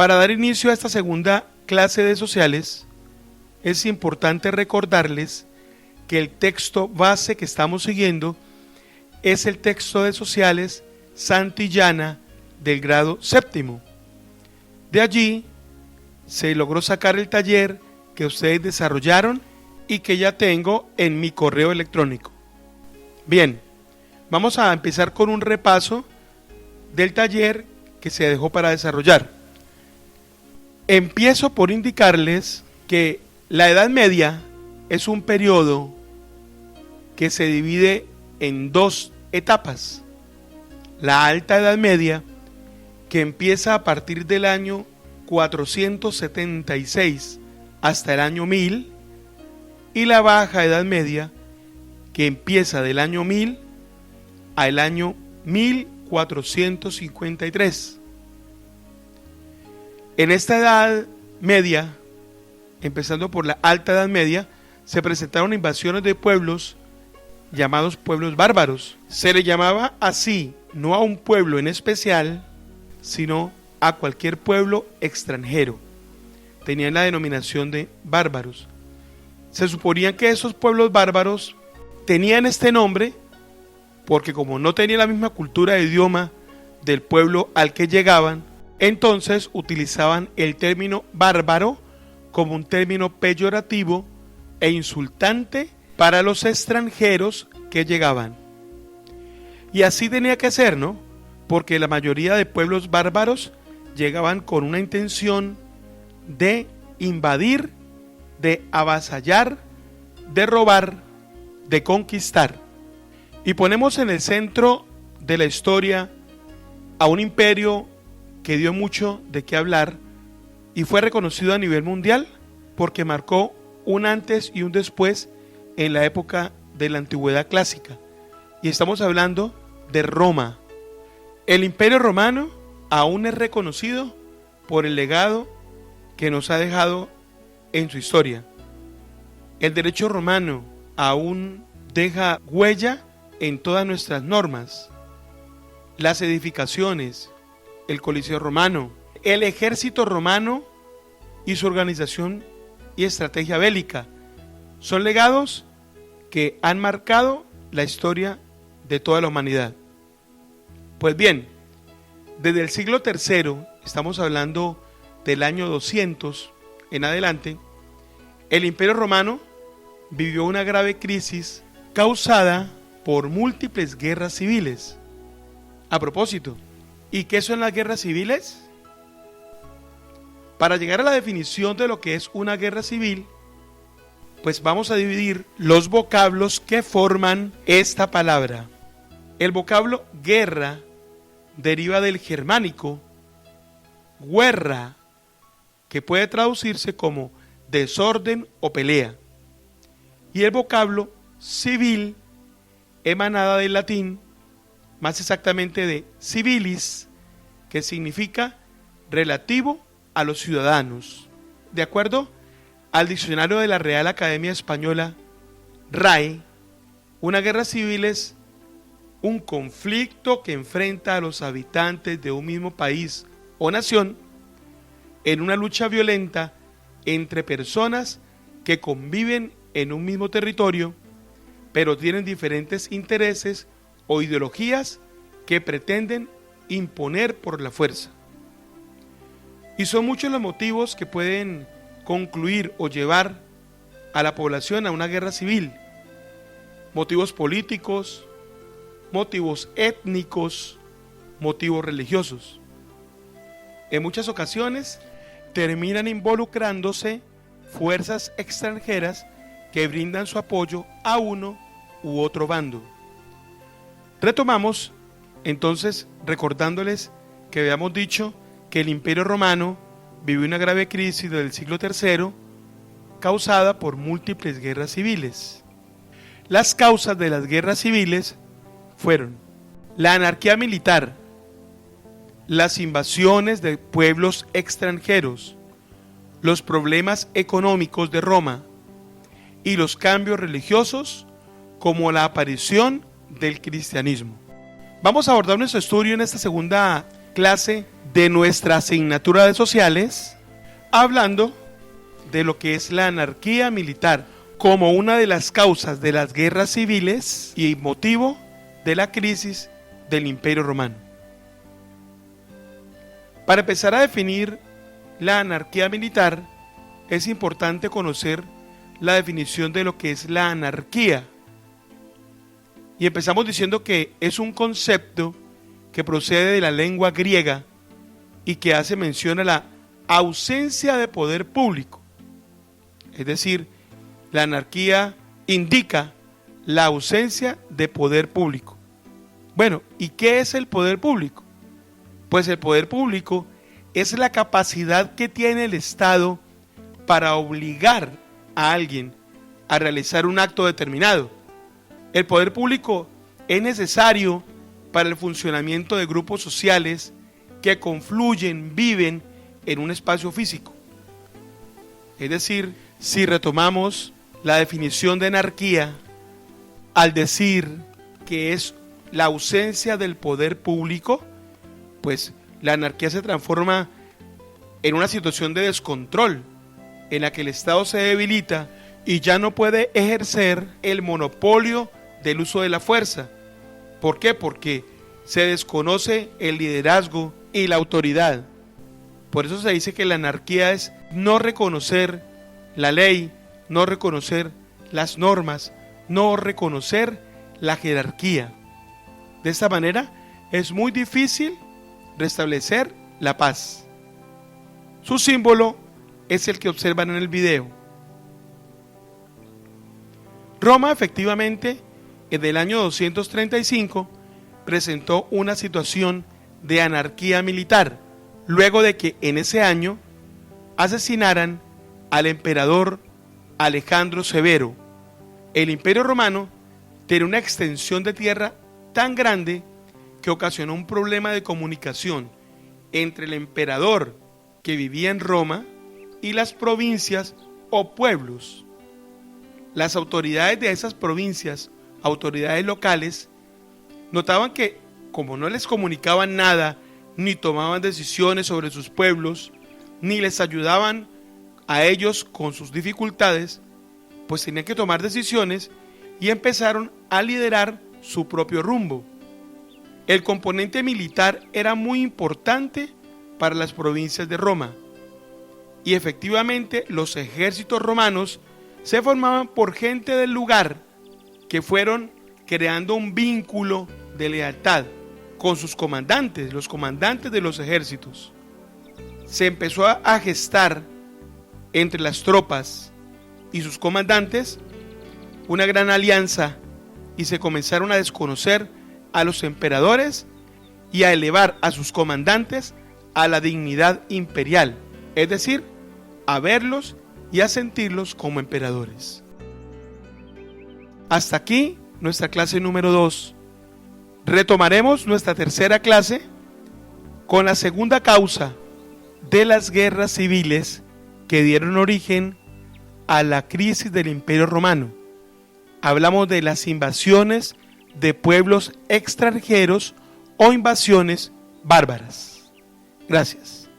Para dar inicio a esta segunda clase de sociales, es importante recordarles que el texto base que estamos siguiendo es el texto de sociales Santillana del grado séptimo. De allí se logró sacar el taller que ustedes desarrollaron y que ya tengo en mi correo electrónico. Bien, vamos a empezar con un repaso del taller que se dejó para desarrollar. Empiezo por indicarles que la Edad Media es un periodo que se divide en dos etapas. La Alta Edad Media, que empieza a partir del año 476 hasta el año 1000, y la Baja Edad Media, que empieza del año 1000 al año 1453. En esta Edad Media, empezando por la Alta Edad Media, se presentaron invasiones de pueblos llamados pueblos bárbaros. Se le llamaba así, no a un pueblo en especial, sino a cualquier pueblo extranjero. Tenían la denominación de bárbaros. Se suponía que esos pueblos bárbaros tenían este nombre porque como no tenían la misma cultura e idioma del pueblo al que llegaban, entonces utilizaban el término bárbaro como un término peyorativo e insultante para los extranjeros que llegaban. Y así tenía que ser, ¿no? Porque la mayoría de pueblos bárbaros llegaban con una intención de invadir, de avasallar, de robar, de conquistar. Y ponemos en el centro de la historia a un imperio que dio mucho de qué hablar y fue reconocido a nivel mundial porque marcó un antes y un después en la época de la antigüedad clásica. Y estamos hablando de Roma. El Imperio Romano aún es reconocido por el legado que nos ha dejado en su historia. El derecho romano aún deja huella en todas nuestras normas. Las edificaciones, el Coliseo romano, el ejército romano y su organización y estrategia bélica son legados que han marcado la historia de toda la humanidad. Pues bien, desde el siglo III, estamos hablando del año 200 en adelante, el Imperio Romano vivió una grave crisis causada por múltiples guerras civiles. A propósito, ¿y qué son las guerras civiles? Para llegar a la definición de lo que es una guerra civil, pues vamos a dividir los vocablos que forman esta palabra. El vocablo guerra deriva del germánico guerra, que puede traducirse como desorden o pelea. Y el vocablo civil, emanada del latín, más exactamente de civilis, que significa relativo a los ciudadanos. De acuerdo al diccionario de la Real Academia Española, RAE, una guerra civil es un conflicto que enfrenta a los habitantes de un mismo país o nación en una lucha violenta entre personas que conviven en un mismo territorio, pero tienen diferentes intereses o ideologías que pretenden imponer por la fuerza. Y son muchos los motivos que pueden concluir o llevar a la población a una guerra civil. Motivos políticos, motivos étnicos, motivos religiosos. En muchas ocasiones terminan involucrándose fuerzas extranjeras que brindan su apoyo a uno u otro bando. Retomamos entonces recordándoles que habíamos dicho que el Imperio Romano vivió una grave crisis del siglo III causada por múltiples guerras civiles. Las causas de las guerras civiles fueron la anarquía militar, las invasiones de pueblos extranjeros, los problemas económicos de Roma y los cambios religiosos como la aparición del cristianismo. Vamos a abordar nuestro estudio en esta segunda clase de nuestra asignatura de sociales, hablando de lo que es la anarquía militar como una de las causas de las guerras civiles y motivo de la crisis del Imperio Romano. Para empezar a definir la anarquía militar, es importante conocer la definición de lo que es la anarquía. Y empezamos diciendo que es un concepto que procede de la lengua griega y que hace mención a la ausencia de poder público. Es decir, la anarquía indica la ausencia de poder público. Bueno, ¿y qué es el poder público? Pues el poder público es la capacidad que tiene el Estado para obligar a alguien a realizar un acto determinado. El poder público es necesario para el funcionamiento de grupos sociales que confluyen, viven en un espacio físico. Es decir, si retomamos la definición de anarquía, al decir que es la ausencia del poder público, pues la anarquía se transforma en una situación de descontrol, en la que el Estado se debilita y ya no puede ejercer el monopolio del uso de la fuerza. ¿Por qué? Porque se desconoce el liderazgo y la autoridad. Por eso se dice que la anarquía es no reconocer la ley, no reconocer las normas, no reconocer la jerarquía. De esta manera es muy difícil restablecer la paz. Su símbolo es el que observan en el video. Roma, efectivamente, en el año 235 presentó una situación de anarquía militar, luego de que en ese año asesinaran al emperador Alejandro Severo. El Imperio Romano tenía una extensión de tierra tan grande que ocasionó un problema de comunicación entre el emperador que vivía en Roma y las provincias o pueblos. Las autoridades de esas provincias, autoridades locales, notaban que como no les comunicaban nada, ni tomaban decisiones sobre sus pueblos, ni les ayudaban a ellos con sus dificultades, pues tenían que tomar decisiones y empezaron a liderar su propio rumbo. El componente militar era muy importante para las provincias de Roma, y efectivamente los ejércitos romanos se formaban por gente del lugar que fueron creando un vínculo de lealtad con sus comandantes, los comandantes de los ejércitos. Se empezó a gestar entre las tropas y sus comandantes una gran alianza y se comenzaron a desconocer a los emperadores y a elevar a sus comandantes a la dignidad imperial, es decir, a verlos y a sentirlos como emperadores. Hasta aquí nuestra clase número 2. Retomaremos nuestra tercera clase con la segunda causa de las guerras civiles que dieron origen a la crisis del Imperio Romano. Hablamos de las invasiones de pueblos extranjeros o invasiones bárbaras. Gracias.